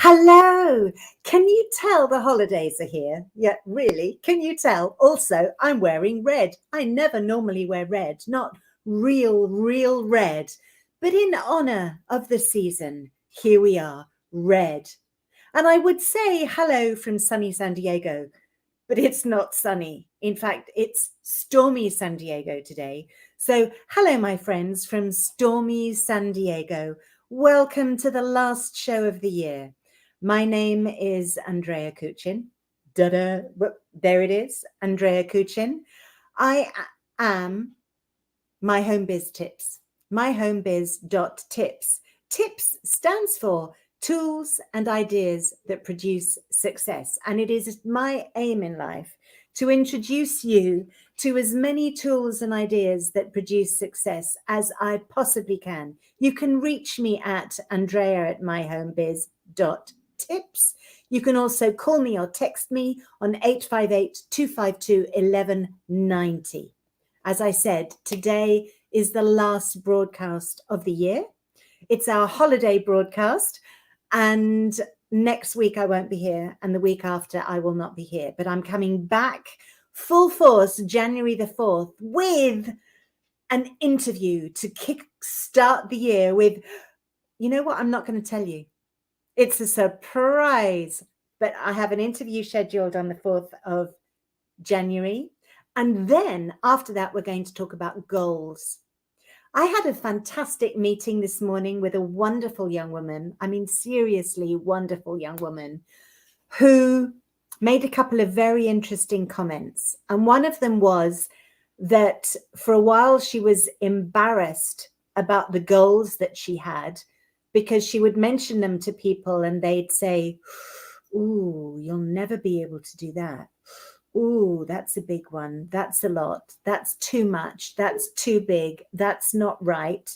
Hello. Can you tell the holidays are here? Yeah, really? Can you tell? Also, I'm wearing red. I never normally wear red, not real red. But in honor of the season, here we are, red. And I would say hello from sunny San Diego, but it's not sunny. In fact, it's stormy San Diego today. So, hello, my friends from stormy San Diego. Welcome to the last show of the year. My name is Andrea Kuchin. Da-da. There it is, Andrea Kuchin. I am My Home Biz Tips, myhomebiz.tips. TIPS stands for Tools and Ideas that Produce Success. And it is my aim in life to introduce you to as many tools and ideas that produce success as I possibly can. You can reach me at andrea@myhomebiz.tips. You can also call me or text me on 858-252-1190. As I said, today is the last broadcast of the year. It's our holiday broadcast, and next week I won't be here, and the week after I will not be here. But I'm coming back full force January the 4th with an interview to kick-start the year with, you know what, I'm not going to tell you. It's a surprise, but I have an interview scheduled on the 4th of January. And then after that, we're going to talk about goals. I had a fantastic meeting this morning with a wonderful young woman. I mean, seriously wonderful young woman who made a couple of very interesting comments. And one of them was that for a while she was embarrassed about the goals that she had because she would mention them to people and they'd say, "Ooh, you'll never be able to do that. Ooh, that's a big one. That's a lot. That's too much. That's too big. That's not right."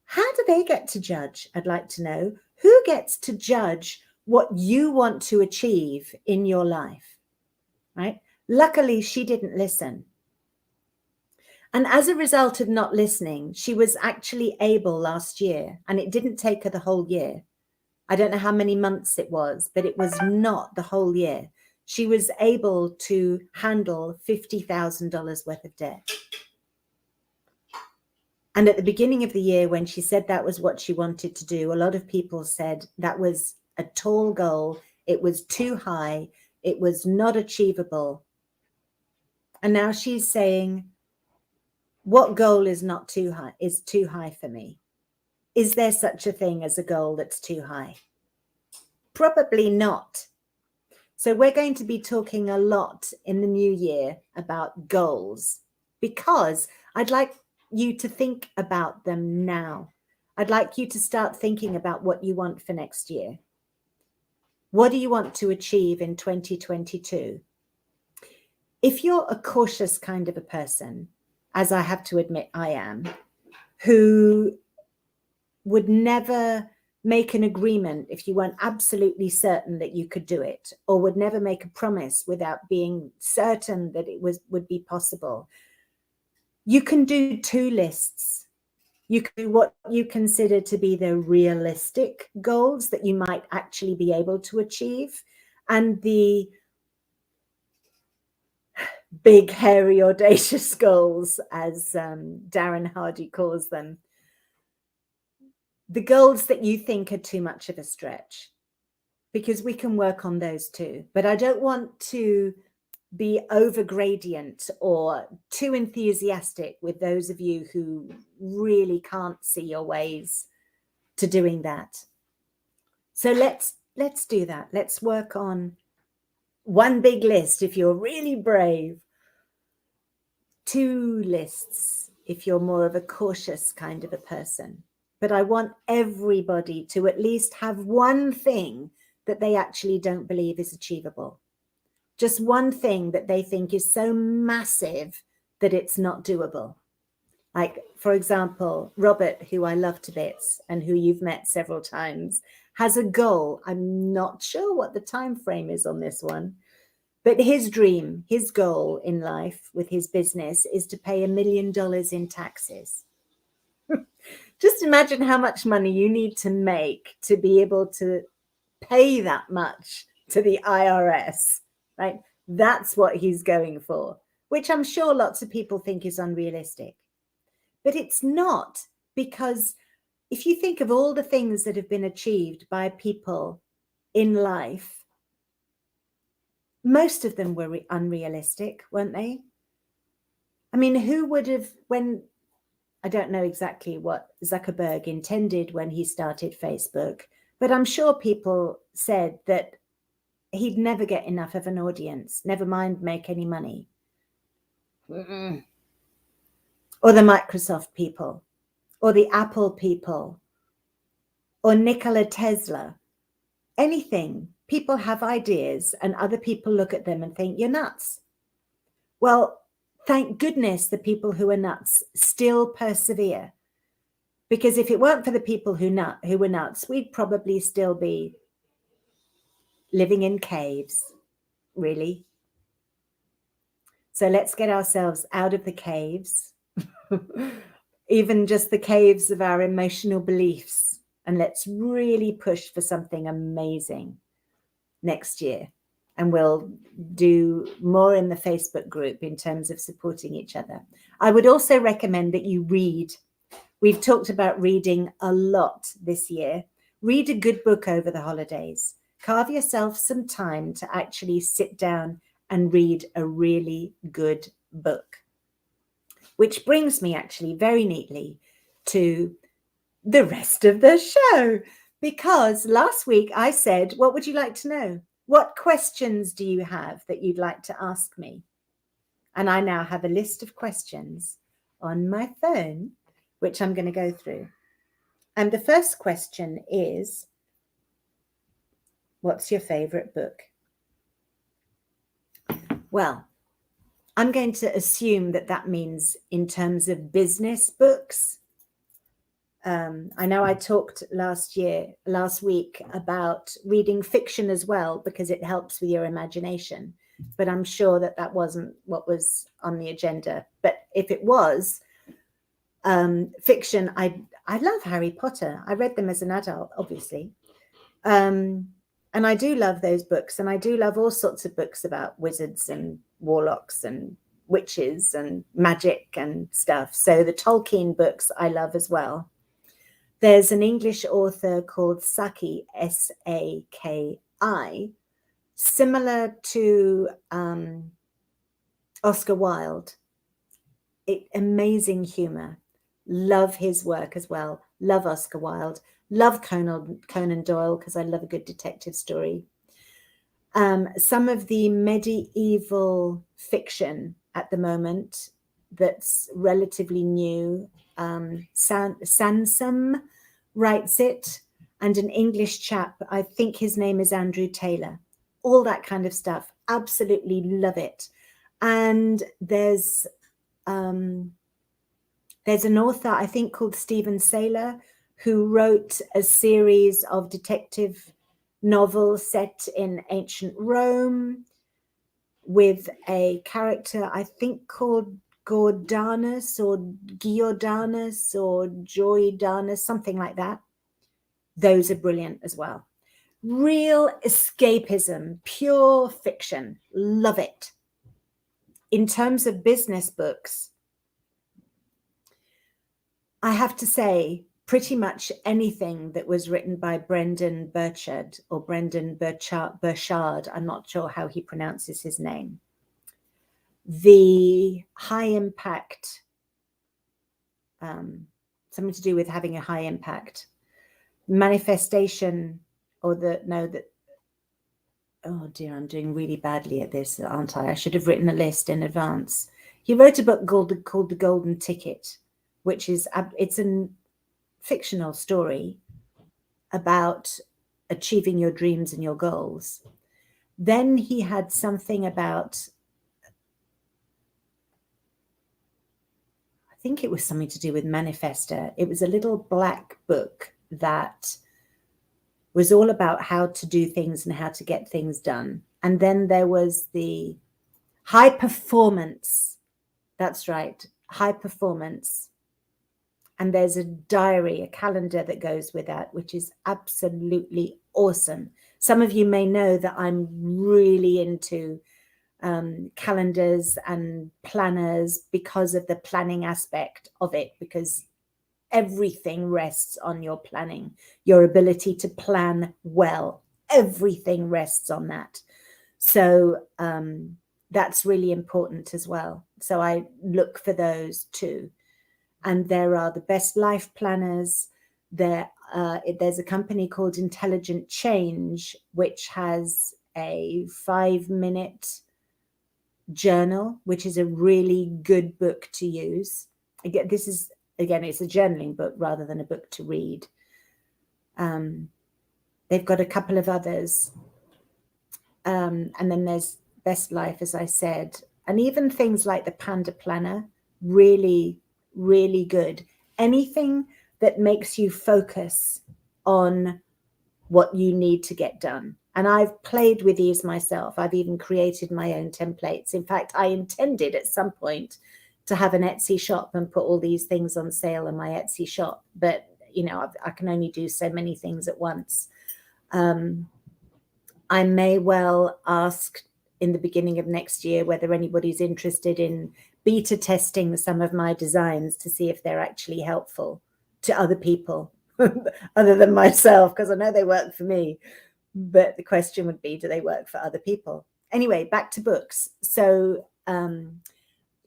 How do they get to judge? I'd like to know. Who gets to judge what you want to achieve in your life, right? Luckily, she didn't listen. And as a result of not listening, she was actually able last year, and it didn't take her the whole year. I don't know how many months it was, but it was not the whole year. She was able to handle $50,000 worth of debt. And at the beginning of the year, when she said that was what she wanted to do, a lot of people said that was a tall goal. It was too high. It was not achievable. And now she's saying, what goal is not too high, is too high for me? Is there such a thing as a goal that's too high? Probably not. So we're going to be talking a lot in the new year about goals because I'd like you to think about them now. I'd like you to start thinking about what you want for next year. What do you want to achieve in 2022? If you're a cautious kind of a person, as I have to admit I am, who would never make an agreement if you weren't absolutely certain that you could do it, or would never make a promise without being certain that it would be possible. You can do two lists. You can do what you consider to be the realistic goals that you might actually be able to achieve, and the big, hairy, audacious goals, as Darren Hardy calls them. The goals that you think are too much of a stretch, because we can work on those too. But I don't want to be over gradient or too enthusiastic with those of you who really can't see your ways to doing that. So let's do that. Let's work on one big list if you're really brave, two lists if you're more of a cautious kind of a person. But I want everybody to at least have one thing that they actually don't believe is achievable. Just one thing that they think is so massive that it's not doable. Like, for example, Robert, who I love to bits and who you've met several times, has a goal. I'm not sure what the time frame is on this one, but his dream, his goal in life with his business is to pay $1 million in taxes. Just imagine how much money you need to make to be able to pay that much to the IRS, right? That's what he's going for, which I'm sure lots of people think is unrealistic. But it's not, because if you think of all the things that have been achieved by people in life, most of them were unrealistic, weren't they? I mean, who would have, when, I don't know exactly what Zuckerberg intended when he started Facebook, but I'm sure people said that he'd never get enough of an audience, never mind make any money. Or the Microsoft people, or the Apple people, or Nikola Tesla. Anything. People have ideas and other people look at them and think you're nuts. Well, thank goodness the people who are nuts still persevere. Because if it weren't for the people who were nuts, we'd probably still be living in caves, really. So let's get ourselves out of the caves, even just the caves of our emotional beliefs, and let's really push for something amazing next year. And we'll do more in the Facebook group in terms of supporting each other. I would also recommend that you read. We've talked about reading a lot this year. Read a good book over the holidays. Carve yourself some time to actually sit down and read a really good book. Which brings me actually very neatly to the rest of the show. Because last week I said, what would you like to know? What questions do you have that you'd like to ask me? And I now have a list of questions on my phone, which I'm going to go through. And the first question is, what's your favorite book? Well, I'm going to assume that that means in terms of business books. I know I talked last week about reading fiction as well, because it helps with your imagination. But I'm sure that that wasn't what was on the agenda. But if it was fiction, I love Harry Potter. I read them as an adult, obviously. And I do love those books. And I do love all sorts of books about wizards and warlocks and witches and magic and stuff. So the Tolkien books I love as well. There's an English author called Saki, S-A-K-I, similar to Oscar Wilde. Amazing humor. Love his work as well. Love Oscar Wilde. Love Conan Doyle, because I love a good detective story. Some of the medieval fiction at the moment that's relatively new, Sansom writes it, and an English chap, I think his name is Andrew Taylor. All that kind of stuff. Absolutely love it. And there's an author, I think, called Stephen Saylor, who wrote a series of detective novels set in ancient Rome with a character, I think, called Gordanus or Giordanus or Joydanus, something like that. Those are brilliant as well. Real escapism, pure fiction. Love it. In terms of business books, I have to say pretty much anything that was written by Brendan Burchard or Brendan Burchard, I'm not sure how he pronounces his name. The high impact, something to do with having a high impact, manifestation, or oh dear, I'm doing really badly at this, aren't I? I should have written a list in advance. He wrote a book called The Golden Ticket, which is, it's a fictional story about achieving your dreams and your goals. Then he had something about, I think it was something to do with Manifesta. It was a little black book that was all about how to do things and how to get things done. And then there was the high performance. That's right, high performance. And there's a diary, a calendar that goes with that, which is absolutely awesome. Some of you may know that I'm really into calendars and planners because of the planning aspect of it, because everything rests on your planning, your ability to plan well. Everything rests on that. So that's really important as well. So I look for those too. And there are the best life planners. There's a company called Intelligent Change, which has a 5-minute journal, which is a really good book to use. Again, it's a journaling book rather than a book to read. They've got a couple of others. And then there's Best Life, as I said, and even things like the Panda Planner, really, really good. Anything that makes you focus on what you need to get done. And I've played with these myself. I've even created my own templates. In fact, I intended at some point to have an Etsy shop and put all these things on sale in my Etsy shop. But, you know, I can only do so many things at once. I may well ask in the beginning of next year whether anybody's interested in beta testing some of my designs to see if they're actually helpful to other people other than myself, because I know they work for me. But the question would be, do they work for other people? Anyway, back to books. So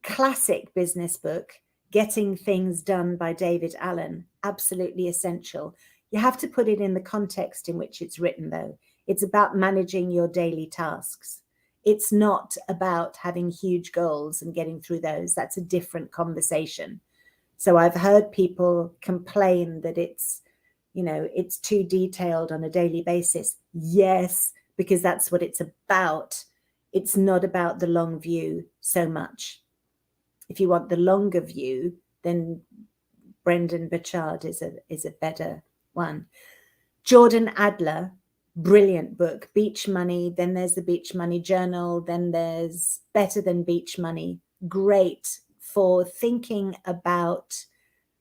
classic business book, Getting Things Done by David Allen, absolutely essential. You have to put it in the context in which it's written, though. It's about managing your daily tasks. It's not about having huge goals and getting through those. That's a different conversation. So I've heard people complain that it's, you know, it's too detailed on a daily basis. Yes, because that's what it's about. It's not about the long view so much. If you want the longer view, then Brendan Burchard is a better one. Jordan Adler, brilliant book, Beach Money. Then there's the Beach Money Journal. Then there's Better Than Beach Money. Great for thinking about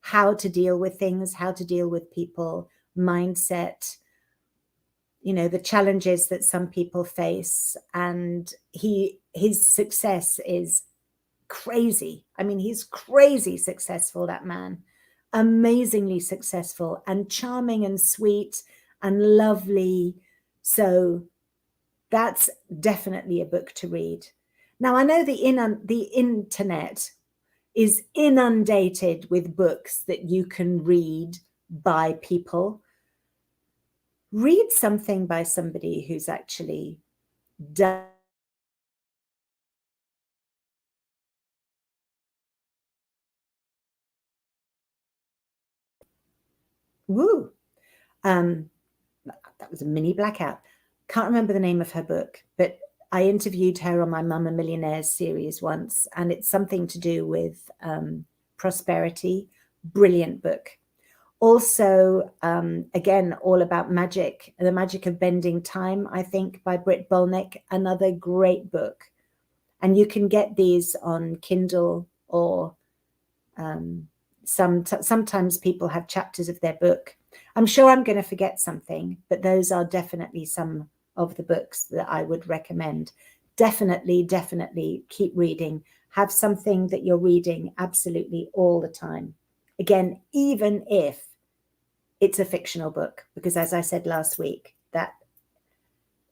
how to deal with things, how to deal with people, mindset, you know, the challenges that some people face. And his success is crazy. I mean, he's crazy successful, that man. Amazingly successful and charming and sweet and lovely. So that's definitely a book to read. Now, I know the internet is inundated with books that you can read by people. Read something by somebody who's actually done. Woo. That was a mini blackout. Can't remember the name of her book, but I interviewed her on my Mama Millionaires series once, and it's something to do with prosperity. Brilliant book. Also, again, all about magic, The Magic of Bending Time, I think, by Britt Bolnick, another great book. And you can get these on Kindle, or sometimes people have chapters of their book. I'm sure I'm going to forget something, but those are definitely some of the books that I would recommend. Definitely, definitely keep reading. Have something that you're reading absolutely all the time. Again, even if it's a fictional book, because as I said last week, that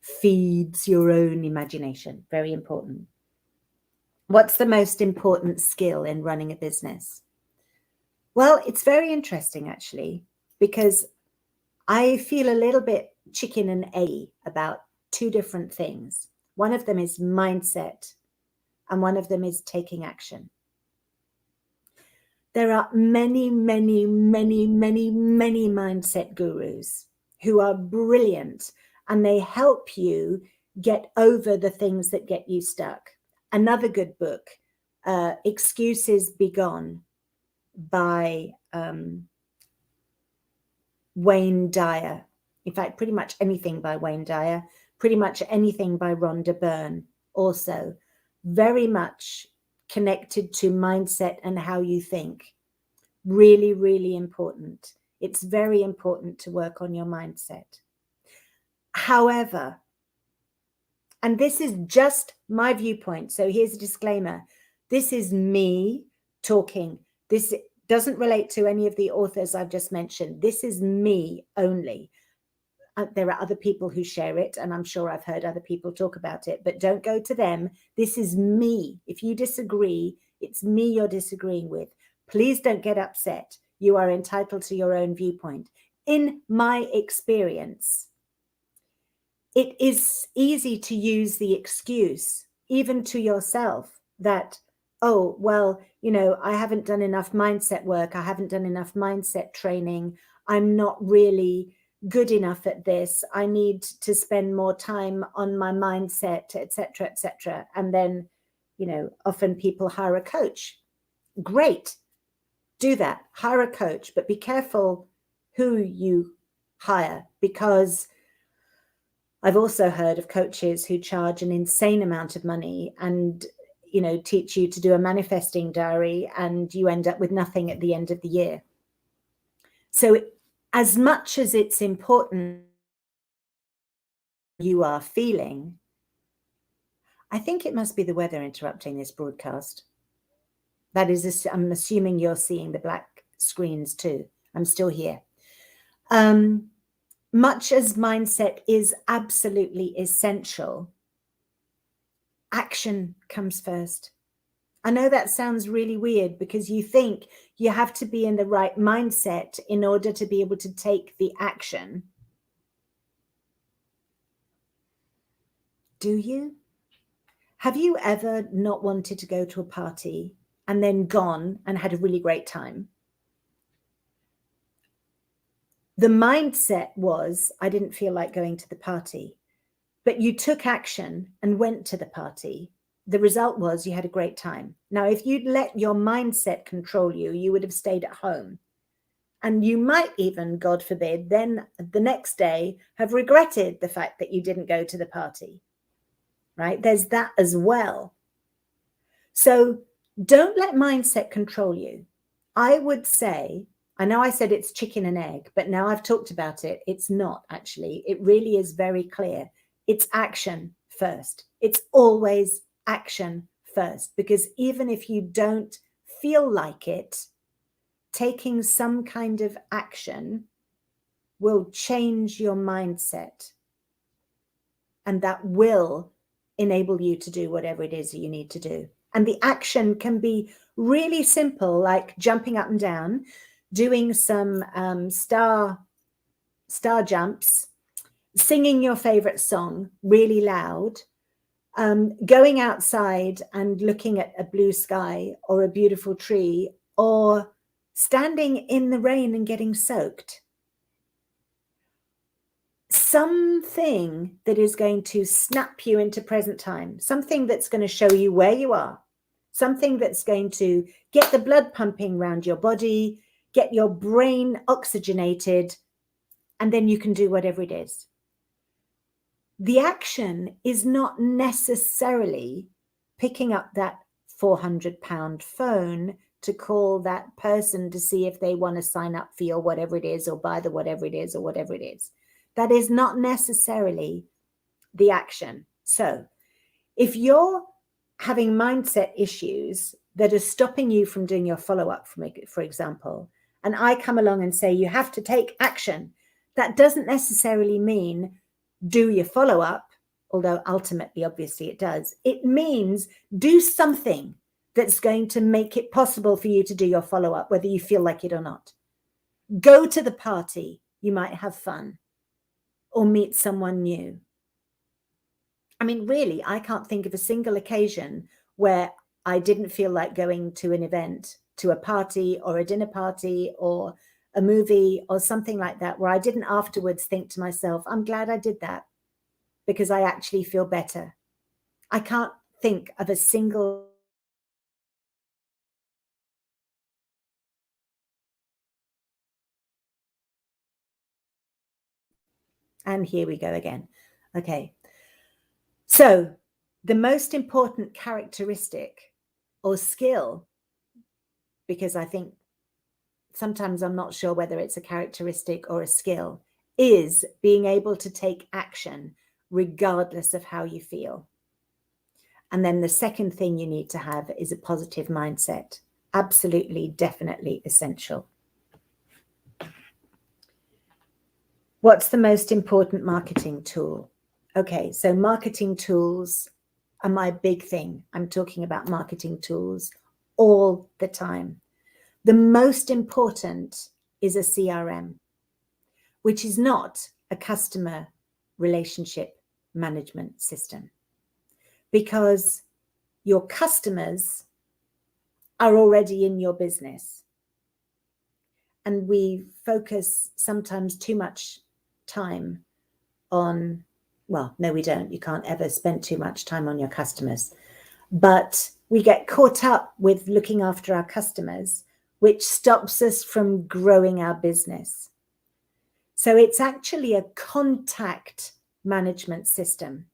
feeds your own imagination. Very important. What's the most important skill in running a business? Well, it's very interesting, actually, because I feel a little bit chicken and egg about two different things. One of them is mindset, and one of them is taking action. There are many, many, many, many, many mindset gurus who are brilliant, and they help you get over the things that get you stuck. Another good book, Excuses Be Gone, by Wayne Dyer. In fact, pretty much anything by Wayne Dyer, pretty much anything by Rhonda Byrne, also very much connected to mindset and how you think. Really, really important. It's very important to work on your mindset. However, and this is just my viewpoint, so here's a disclaimer. This is me talking. This doesn't relate to any of the authors I've just mentioned. This is me only. There are other people who share it, and I'm sure I've heard other people talk about it, but don't go to them. This is me. If you disagree, it's me you're disagreeing with. Please don't get upset. You are entitled to your own viewpoint. In my experience, it is easy to use the excuse, even to yourself, that, oh, well, you know, I haven't done enough mindset work. I haven't done enough mindset training. I'm not really good enough at this. I need to spend more time on my mindset, etc., etc. And then, you know, often people hire a coach. Great. Do that. Hire a coach, but be careful who you hire, because I've also heard of coaches who charge an insane amount of money and, you know, teach you to do a manifesting diary, and you end up with nothing at the end of the year. So as much as it's important you are feeling, I think it must be the weather interrupting this broadcast. That is, I'm assuming you're seeing the black screens too. I'm still here. Much as mindset is absolutely essential, action comes first. I know that sounds really weird, because you think you have to be in the right mindset in order to be able to take the action. Do you? Have you ever not wanted to go to a party and then gone and had a really great time? The mindset was, I didn't feel like going to the party, but you took action and went to the party. The result was you had a great time. Now, if you'd let your mindset control you, you would have stayed at home. And you might even, God forbid, then the next day have regretted the fact that you didn't go to the party, right? There's that as well. So don't let mindset control you. I would say, I know I said it's chicken and egg, but now I've talked about it, it's not actually. It really is very clear. It's action first. It's always action first, because even if you don't feel like it, taking some kind of action will change your mindset, and that will enable you to do whatever it is you need to do. And the action can be really simple, like jumping up and down, doing some star jumps, singing your favorite song really loud, going outside and looking at a blue sky or a beautiful tree, or standing in the rain and getting soaked. Something that is going to snap you into present time, something that's going to show you where you are, something that's going to get the blood pumping around your body, get your brain oxygenated, and then you can do whatever it is. The action is not necessarily picking up that £400 phone to call that person to see if they want to sign up for your whatever it is, or buy the whatever it is, or whatever it is. That is not necessarily the action. So if you're having mindset issues that are stopping you from doing your follow-up, for example, and I come along and say you have to take action, that doesn't necessarily mean do your follow-up, although ultimately, obviously, it does. It means do something that's going to make it possible for you to do your follow-up, whether you feel like it or not. Go to the party. You might have fun, or meet someone new. I mean, really, I can't think of a single occasion where I didn't feel like going to an event, to a party or a dinner party or a movie or something like that, where I didn't afterwards think to myself, I'm glad I did that, because I actually feel better. I can't think of a single. And here we go again. Okay. So the most important characteristic or skill, because I think sometimes I'm not sure whether it's a characteristic or a skill, is being able to take action regardless of how you feel. And then the second thing you need to have is a positive mindset. Absolutely, definitely essential. What's the most important marketing tool? Okay, so marketing tools are my big thing. I'm talking about marketing tools all the time. The most important is a CRM, which is not a customer relationship management system, because your customers are already in your business. And we focus sometimes too much time on, well, no, we don't. You can't ever spend too much time on your customers. But we get caught up with looking after our customers, which stops us from growing our business. So it's actually a contact management system.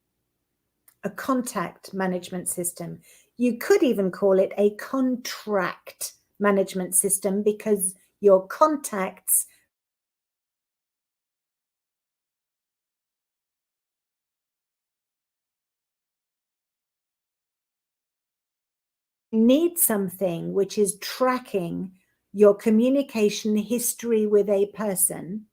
A contact management system. You could even call it a contract management system, because your contacts need something which is tracking your communication history with a person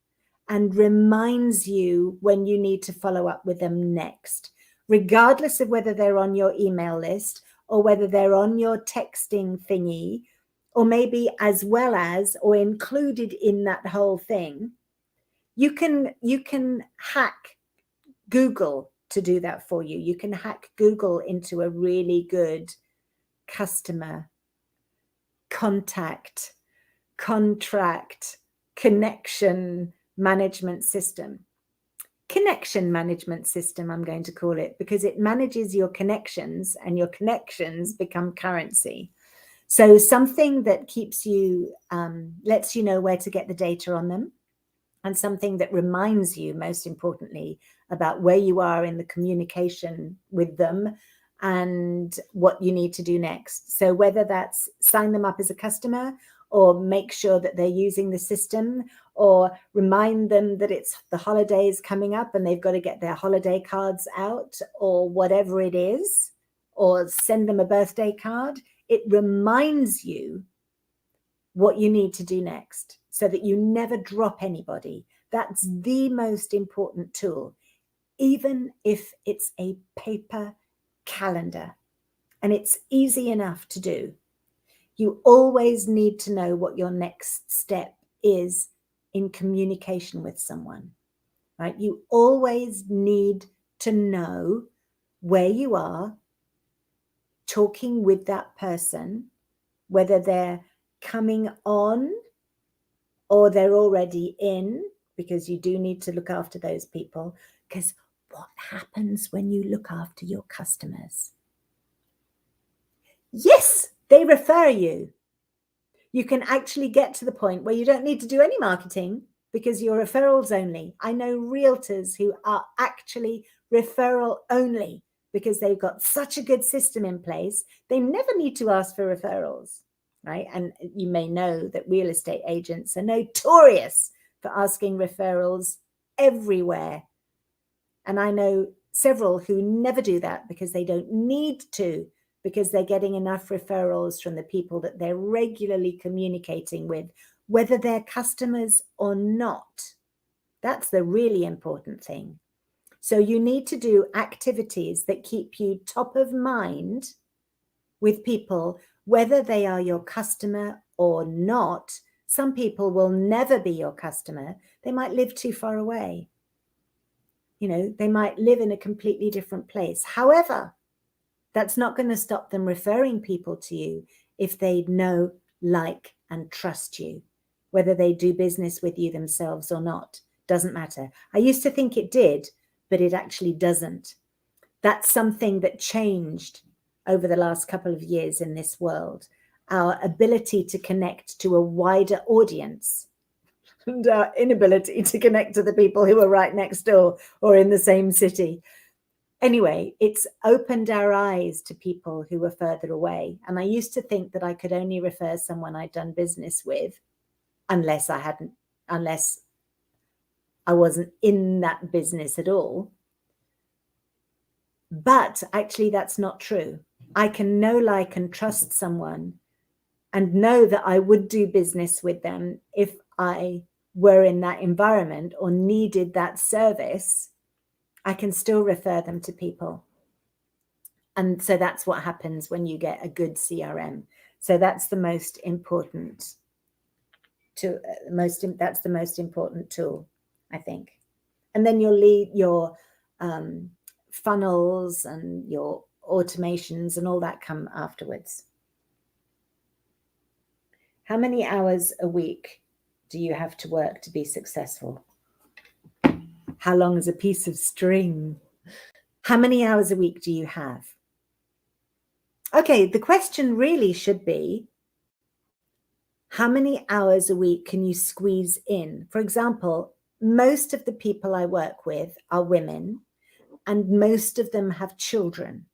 and reminds you when you need to follow up with them next, regardless of whether they're on your email list or whether they're on your texting thingy, or maybe as well as or included in that whole thing. You can hack Google to do that for you. You can hack Google into a really good customer contact, contract, connection management system. Connection management system, I'm going to call it, because it manages your connections, and your connections become currency. So something that keeps you, lets you know where to get the data on them, and something that reminds you, most importantly, about where you are in the communication with them and what you need to do next. So whether that's sign them up as a customer, or make sure that they're using the system, or remind them that it's the holidays coming up and they've got to get their holiday cards out, or whatever it is, or send them a birthday card, it reminds you what you need to do next, so that you never drop anybody. That's the most important tool, even if it's a paper calendar, and it's easy enough to do. You always need to know what your next step is in communication with someone, right? You always need to know where you are talking with that person, whether they're coming on or they're already in, because you do need to look after those people. Because what happens when you look after your customers? Yes, they refer you. You can actually get to the point where you don't need to do any marketing, because you're referrals only. I know realtors who are actually referral only because they've got such a good system in place. They never need to ask for referrals, right? And you may know that real estate agents are notorious for asking referrals everywhere. And I know several who never do that because they don't need to, because they're getting enough referrals from the people that they're regularly communicating with, whether they're customers or not. That's the really important thing. So you need to do activities that keep you top of mind with people, whether they are your customer or not. Some people will never be your customer. They might live too far away. You know, they might live in a completely different place. However, that's not going to stop them referring people to you if they know, like, and trust you. Whether they do business with you themselves or not, doesn't matter. I used to think it did, but it actually doesn't. That's something that changed over the last couple of years in this world. Our ability to connect to a wider audience, and our inability to connect to the people who are right next door or in the same city. Anyway, it's opened our eyes to people who were further away. And I used to think that I could only refer someone I'd done business with. unless I wasn't in that business at all. But actually, that's not true. I can know, like, and trust someone and know that I would do business with them if I were in that environment or needed that service. I can still refer them to people. And so that's what happens when you get a good CRM. So that's the most important that's the most important tool, I think. And then your funnels and your automations and all that come afterwards. How many hours a week do you have to work to be successful? How long is a piece of string? How many hours a week do you have? Okay, the question really should be, how many hours a week can you squeeze in? For example, most of the people I work with are women, and most of them have children.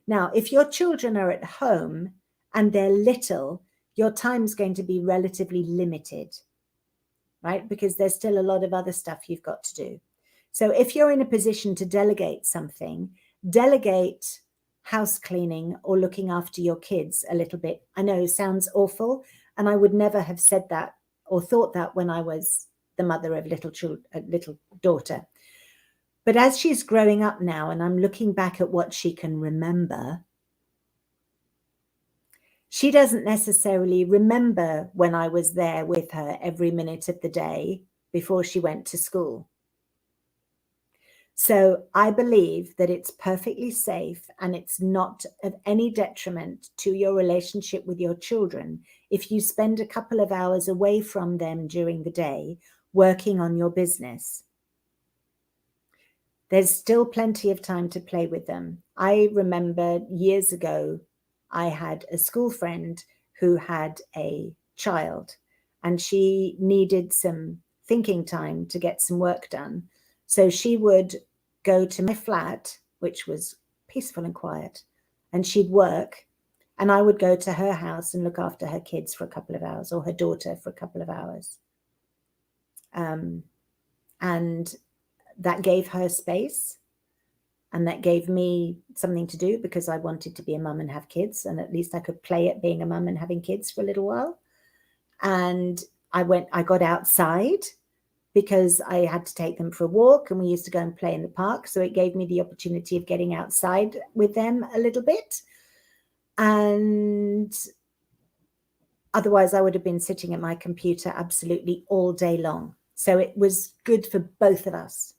Now, if your children are at home and they're little, your time's going to be relatively limited, right? Because there's still a lot of other stuff you've got to do. So if you're in a position to delegate something, delegate house cleaning or looking after your kids a little bit. I know it sounds awful, and I would never have said that or thought that when I was the mother of a little daughter. But as she's growing up now, and I'm looking back at what she can remember, she doesn't necessarily remember when I was there with her every minute of the day before she went to school. So I believe that it's perfectly safe and it's not of any detriment to your relationship with your children if you spend a couple of hours away from them during the day working on your business. There's still plenty of time to play with them. I remember years ago, I had a school friend who had a child, and she needed some thinking time to get some work done. So she would go to my flat, which was peaceful and quiet, and she'd work, and I would go to her house and look after her kids for a couple of hours, or her daughter for a couple of hours. And that gave her space, and that gave me something to do because I wanted to be a mum and have kids, and at least I could play at being a mum and having kids for a little while. And I got outside because I had to take them for a walk, and we used to go and play in the park. So it gave me the opportunity of getting outside with them a little bit. And otherwise I would have been sitting at my computer absolutely all day long. So it was good for both of us.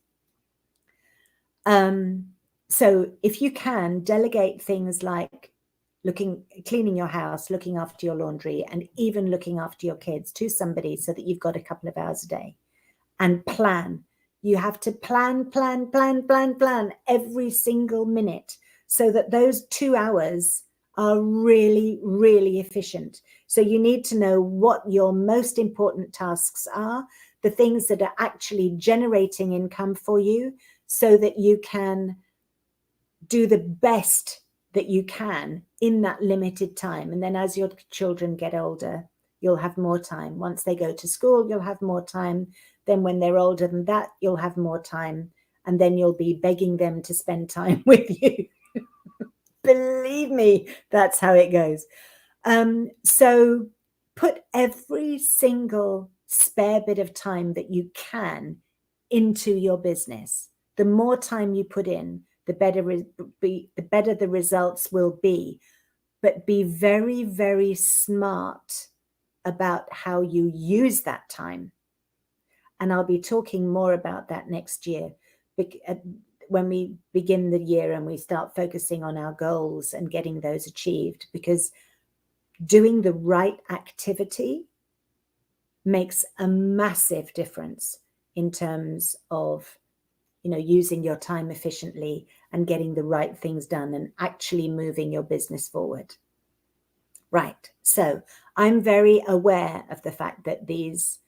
So if you can, delegate things like cleaning your house, looking after your laundry, and even looking after your kids to somebody so that you've got a couple of hours a day. And plan. You have to plan every single minute so that those 2 hours are really, really efficient. So you need to know what your most important tasks are, the things that are actually generating income for you, so that you can do the best that you can in that limited time. And then as your children get older, you'll have more time. Once they go to school, you'll have more time. Then when they're older than that, you'll have more time. And then you'll be begging them to spend time with you. Believe me, that's how it goes. So put every single spare bit of time that you can into your business. The more time you put in, the better the results will be. But be very, very smart about how you use that time. And I'll be talking more about that next year when we begin the year and we start focusing on our goals and getting those achieved, because doing the right activity makes a massive difference in terms of, using your time efficiently and getting the right things done and actually moving your business forward. Right. So I'm very aware of the fact that these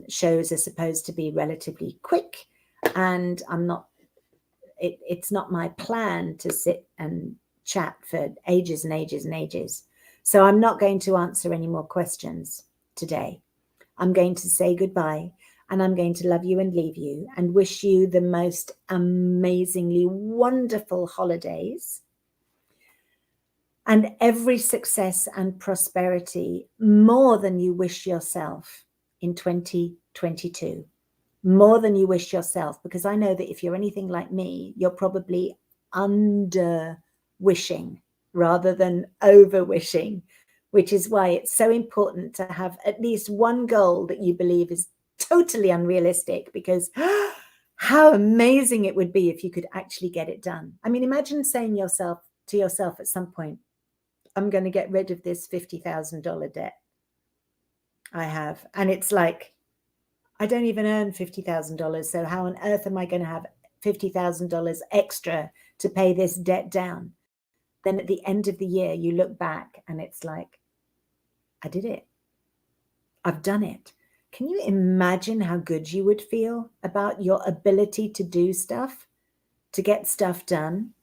shows are supposed to be relatively quick, and it's not my plan to sit and chat for ages and ages and ages. So I'm not going to answer any more questions today. I'm going to say goodbye, and I'm going to love you and leave you and wish you the most amazingly wonderful holidays and every success and prosperity more than you wish yourself in 2022. More than you wish yourself, because I know that if you're anything like me, you're probably under wishing rather than over wishing, which is why it's so important to have at least one goal that you believe is totally unrealistic, because how amazing it would be if you could actually get it done. I mean, imagine saying to yourself at some point, I'm going to get rid of this $50,000 debt I have. And it's like, I don't even earn $50,000. So how on earth am I going to have $50,000 extra to pay this debt down? Then at the end of the year, you look back and it's like, I did it. I've done it. Can you imagine how good you would feel about your ability to do stuff, to get stuff done?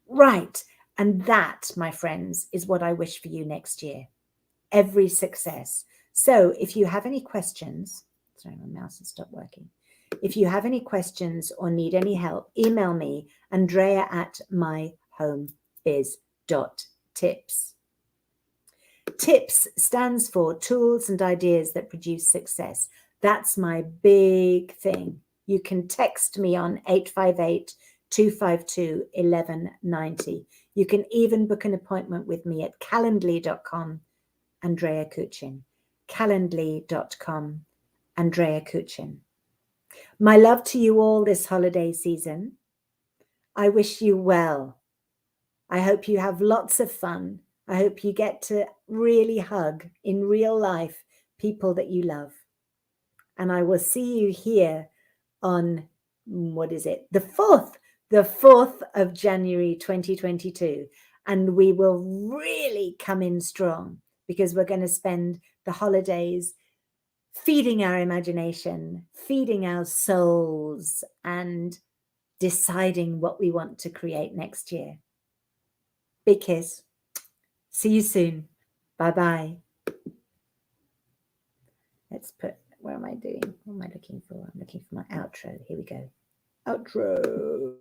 Right. And that, my friends, is what I wish for you next year. Every success. So if you have any questions, sorry, my mouse has stopped working. If you have any questions or need any help, email me, andrea@myhomebiz.tips. TIPS stands for Tools and Ideas that Produce Success. That's my big thing. You can text me on 858-252-1190. You can even book an appointment with me at calendly.com, Andrea Kuchin. Calendly.com, Andrea Kuchin. My love to you all this holiday season. I wish you well. I hope you have lots of fun. I hope you get to really hug in real life people that you love. And I will see you here on, what is it? The 4th of January, 2022. And we will really come in strong, because we're going to spend the holidays feeding our imagination, feeding our souls, and deciding what we want to create next year. Big kiss. See you soon. Bye-bye. Let's put, where am I doing? What am I looking for? I'm looking for my outro. Here we go. Outro.